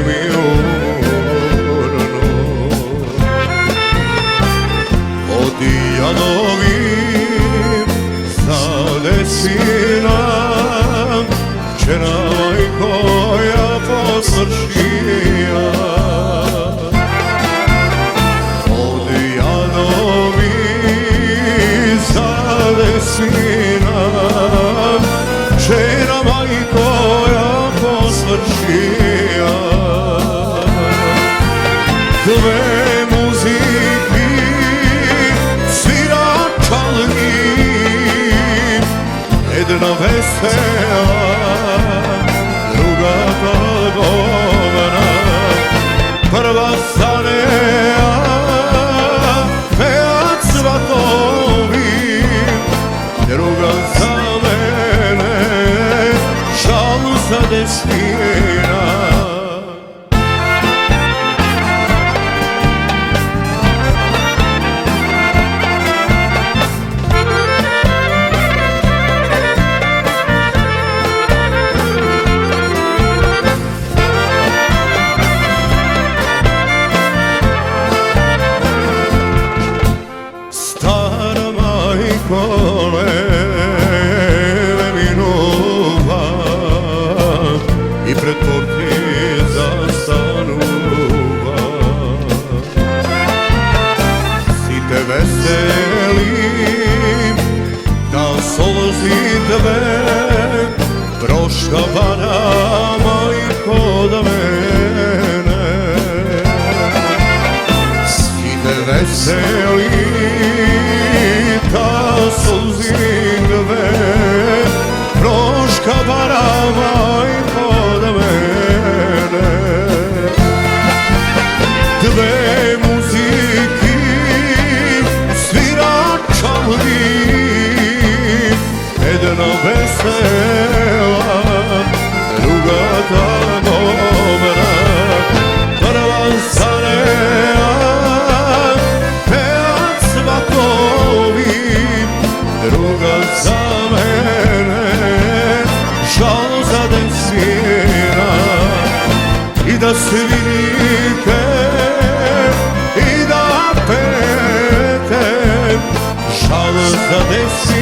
mi urnu. Od jadovim zadesina čera koja posršija. Od jadovim zadesina čera koja posršija. Dve muziki svira čalni, jedna vesela, druga blagovna. Prva staneja peva cvatovim, druga za mene šalu zadestina. I pred portir zastanuva. Si te veselim da solozi tebe proškavana majko da mene. Si te veselim da solozi tebe proškavana majko da mene. Dve muziki svira čalni, jedna vesela, druga blagovna. Prva staneja peva cvatovim, druga za mene šalu zadesina. I da svirite i da pete šalu zadesina.